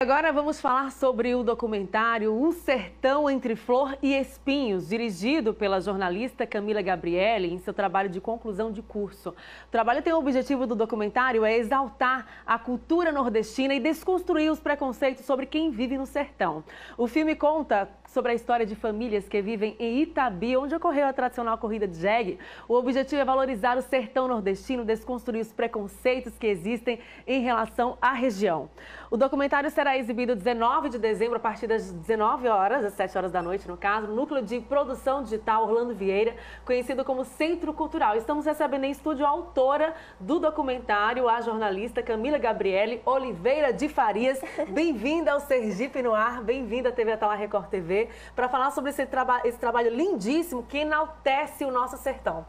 Agora vamos falar sobre o documentário O Sertão Entre Flor e Espinhos, dirigido pela jornalista Camila Gabriele em seu trabalho de conclusão de curso. O trabalho tem o objetivo do documentário é exaltar a cultura nordestina e desconstruir os preconceitos sobre quem vive no sertão. O filme conta sobre a história de famílias que vivem em Itabi, onde ocorreu a tradicional corrida de jegue. O objetivo é valorizar o sertão nordestino, desconstruir os preconceitos que existem em relação à região. O documentário será exibido 19 de dezembro, a partir das 19 horas, às 7 horas da noite, no caso, no Núcleo de Produção Digital Orlando Vieira, conhecido como Centro Cultural. Estamos recebendo em estúdio a autora do documentário, a jornalista Camila Gabriele Oliveira de Farias. Bem-vinda ao Sergipe no Ar, bem-vinda à TV Atala Record TV, para falar sobre esse trabalho lindíssimo que enaltece o nosso sertão.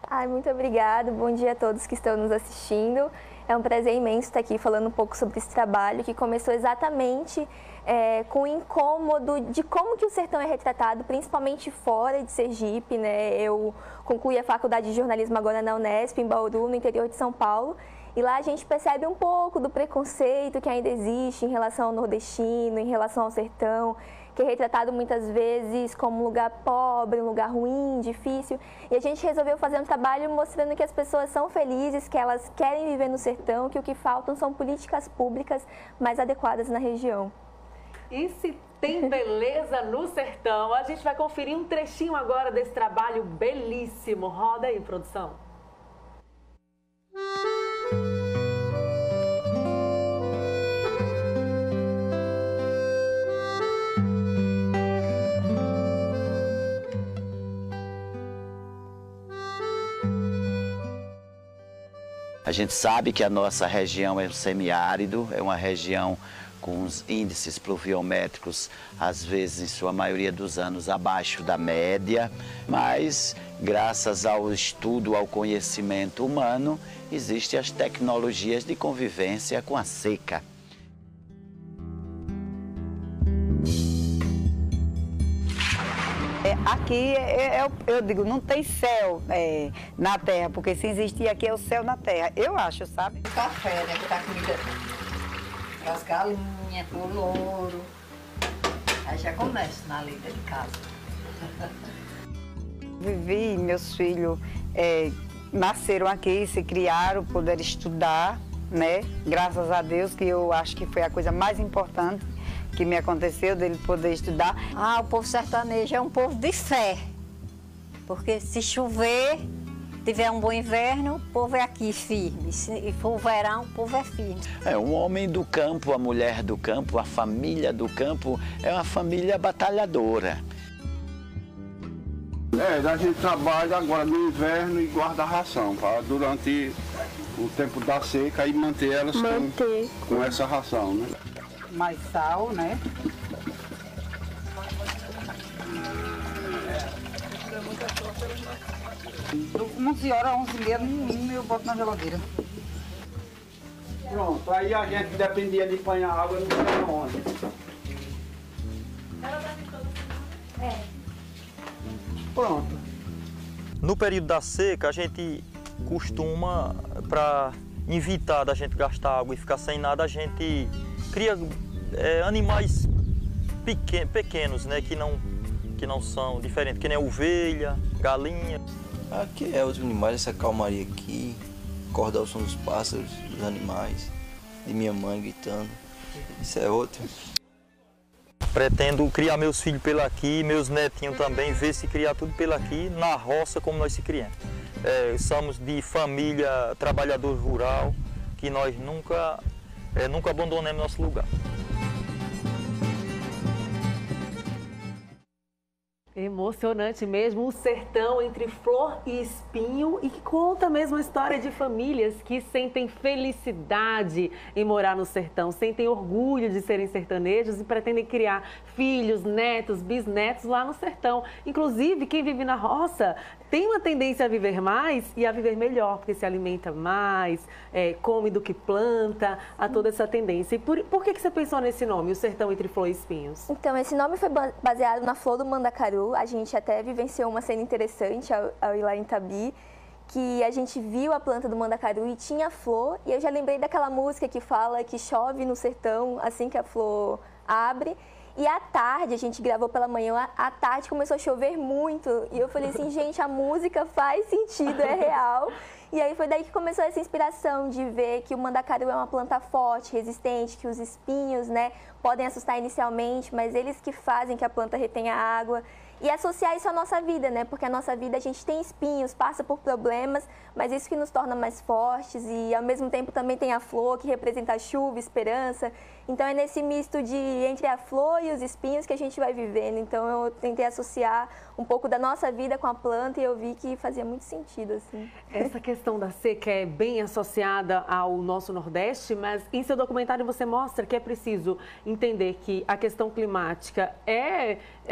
Ai, muito obrigada, bom dia a todos que estão nos assistindo. É um prazer imenso estar aqui falando um pouco sobre esse trabalho que começou exatamente com o incômodo de como que o sertão é retratado, principalmente fora de Sergipe, né? Eu concluí a faculdade de jornalismo agora na Unesp, em Bauru, no interior de São Paulo. E lá a gente percebe um pouco do preconceito que ainda existe em relação ao nordestino, em relação ao sertão, que é retratado muitas vezes como um lugar pobre, um lugar ruim, difícil. E a gente resolveu fazer um trabalho mostrando que as pessoas são felizes, que elas querem viver no sertão, que o que faltam são políticas públicas mais adequadas na região. E se tem beleza no sertão? A gente vai conferir um trechinho agora desse trabalho belíssimo. Roda aí, produção. A gente sabe que a nossa região é um semiárido, é uma região com os índices pluviométricos, às vezes, em sua maioria dos anos, abaixo da média, mas, graças ao estudo, ao conhecimento humano, existem as tecnologias de convivência com a seca. Aqui, eu digo, não tem céu na terra, porque se existir aqui é o céu na terra. Eu acho, sabe? O café, né, que tá comida para as galinhas, para o louro. Aí já começa na lida de casa. Vivi, meus filhos nasceram aqui, se criaram, puderam estudar, né? Graças a Deus, que eu acho que foi a coisa mais importante que me aconteceu, dele poder estudar. O povo sertanejo é um povo de fé, porque se chover, tiver um bom inverno, o povo é aqui firme, se for verão, o povo é firme. Um homem do campo, a mulher do campo, a família do campo é uma família batalhadora. A gente trabalha agora no inverno e guarda a ração, para durante o tempo da seca e manter elas com essa ração, né? Mais sal, né? Do 11 horas a 11h30 no mínimo eu boto na geladeira. Pronto, aí a gente dependia de apanhar água no sertão onde? Pronto. No período da seca, a gente costuma, para evitar da gente gastar água e ficar sem nada, a gente cria animais pequenos, né, que não são diferentes, que nem ovelha, galinha. Aqui os animais, essa calmaria aqui, acordar o som dos pássaros, dos animais, de minha mãe gritando, isso é outro. Pretendo criar meus filhos pela aqui, meus netinhos também, ver se criar tudo pela aqui, na roça como nós se criamos. Somos de família trabalhador rural, que nós nunca abandonemos nosso lugar. Emocionante mesmo, o sertão entre flor e espinho, e que conta mesmo a história de famílias que sentem felicidade em morar no sertão, sentem orgulho de serem sertanejos e pretendem criar filhos, netos, bisnetos lá no sertão. Inclusive, quem vive na roça tem uma tendência a viver mais e a viver melhor, porque se alimenta mais, come do que planta, há toda essa tendência. E por que você pensou nesse nome, o sertão entre flor e espinhos? Então, esse nome foi baseado na flor do mandacaru. A gente até vivenciou uma cena interessante ao ir lá em Itabi, que a gente viu a planta do mandacaru e tinha flor, e eu já lembrei daquela música que fala que chove no sertão assim que a flor abre. E à tarde, a gente gravou pela manhã, à tarde começou a chover muito. E eu falei assim, gente, a música faz sentido, é real. E aí foi daí que começou essa inspiração de ver que o mandacaru é uma planta forte, resistente, que os espinhos, né, podem assustar inicialmente, mas eles que fazem que a planta retenha água. E associar isso à nossa vida, né? Porque a nossa vida a gente tem espinhos, passa por problemas, mas isso que nos torna mais fortes e ao mesmo tempo também tem a flor que representa a chuva, esperança. Então é nesse misto de entre a flor e os espinhos que a gente vai vivendo. Então eu tentei associar um pouco da nossa vida com a planta e eu vi que fazia muito sentido, assim. Essa questão da seca é bem associada ao nosso Nordeste, mas em seu documentário você mostra que é preciso entender que a questão climática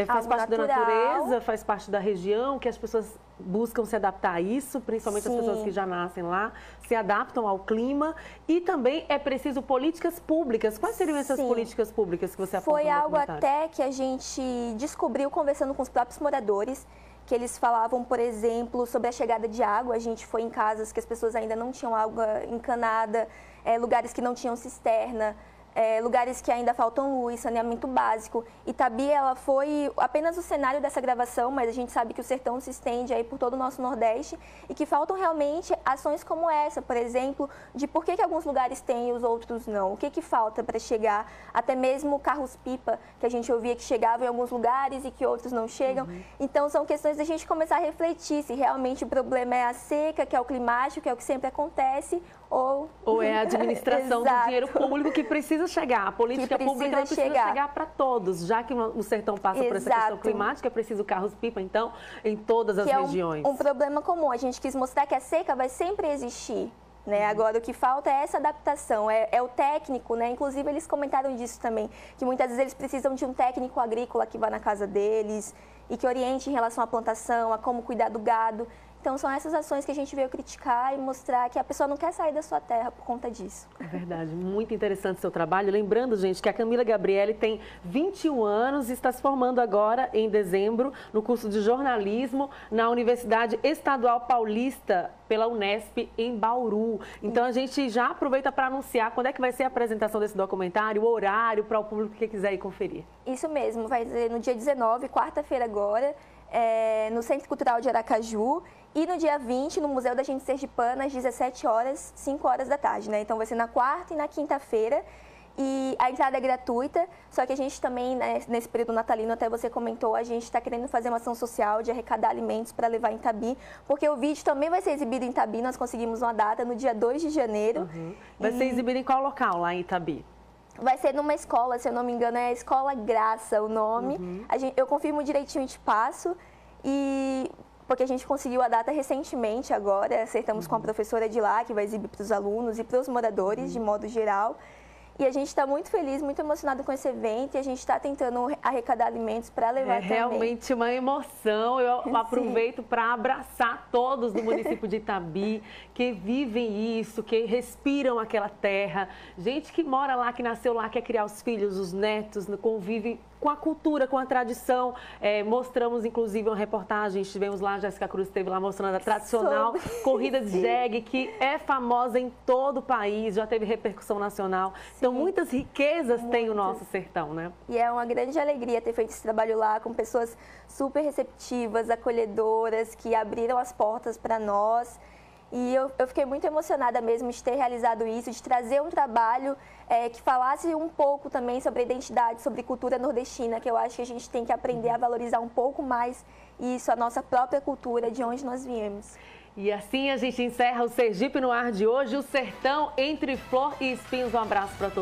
faz parte da natureza, faz parte da região, que as pessoas buscam se adaptar a isso, principalmente as pessoas que já nascem lá, se adaptam ao clima e também é preciso políticas públicas. Quais seriam essas políticas públicas que você aponta Foi no algo documentário? até que a gente descobriu conversando com os próprios moradores, que eles falavam, por exemplo, sobre a chegada de água. A gente foi em casas que as pessoas ainda não tinham água encanada, lugares que não tinham cisterna, lugares que ainda faltam luz, saneamento básico. Itabi, ela foi apenas o cenário dessa gravação, mas a gente sabe que o sertão se estende aí por todo o nosso Nordeste e que faltam realmente ações como essa, por exemplo, de por que alguns lugares têm e os outros não. O que falta para chegar, até mesmo carros-pipa, que a gente ouvia que chegavam em alguns lugares e que outros não chegam. Então, são questões da gente começar a refletir se realmente o problema é a seca, que é o climático, que é o que sempre acontece, ou é a administração do dinheiro público que precisa chegar. A política pública precisa chegar para todos, já que o sertão passa por essa questão climática, é preciso carros-pipa, então, em todas as regiões. Um problema comum. A gente quis mostrar que a seca vai sempre existir. Né? Agora, o que falta é essa adaptação, é o técnico, né? Inclusive, eles comentaram disso também, que muitas vezes eles precisam de um técnico agrícola que vá na casa deles e que oriente em relação à plantação, a como cuidar do gado. Então, são essas ações que a gente veio criticar e mostrar que a pessoa não quer sair da sua terra por conta disso. É verdade, muito interessante o seu trabalho. Lembrando, gente, que a Camila Gabriele tem 21 anos e está se formando agora, em dezembro, no curso de jornalismo na Universidade Estadual Paulista, pela Unesp, em Bauru. Então, a gente já aproveita para anunciar quando é que vai ser a apresentação desse documentário, o horário para o público que quiser ir conferir. Isso mesmo, vai ser no dia 19, quarta-feira agora, no Centro Cultural de Aracaju. E no dia 20, no Museu da Gente Sergipana, às 17 horas, 5 horas da tarde, né? Então vai ser na quarta e na quinta-feira. E a entrada é gratuita, só que a gente também, né, nesse período natalino, até você comentou, a gente está querendo fazer uma ação social de arrecadar alimentos para levar em Itabi, porque o vídeo também vai ser exibido em Itabi, nós conseguimos uma data no dia 2 de janeiro. Vai ser exibido em qual local lá em Itabi? Vai ser numa escola, se eu não me engano, é a Escola Graça o nome. Eu confirmo direitinho e te passo. Porque a gente conseguiu a data recentemente agora, acertamos com a professora de lá, que vai exibir para os alunos e para os moradores, de modo geral. E a gente está muito feliz, muito emocionado com esse evento e a gente está tentando arrecadar alimentos para levar também. É realmente uma emoção. Eu aproveito para abraçar todos do município de Itabi, que vivem isso, que respiram aquela terra. Gente que mora lá, que nasceu lá, quer criar os filhos, os netos, convive com a cultura, com a tradição. Mostramos, inclusive, uma reportagem, estivemos lá, a Jéssica Cruz esteve lá mostrando a tradicional corrida de jegue, que é famosa em todo o país, já teve repercussão nacional. Então, muitas riquezas tem o nosso sertão, né? E é uma grande alegria ter feito esse trabalho lá com pessoas super receptivas, acolhedoras, que abriram as portas para nós. E eu fiquei muito emocionada mesmo de ter realizado isso, de trazer um trabalho que falasse um pouco também sobre a identidade, sobre cultura nordestina, que eu acho que a gente tem que aprender a valorizar um pouco mais isso, a nossa própria cultura, de onde nós viemos. E assim a gente encerra o Sergipe no Ar de hoje, o sertão entre flor e espinhos. Um abraço para todos.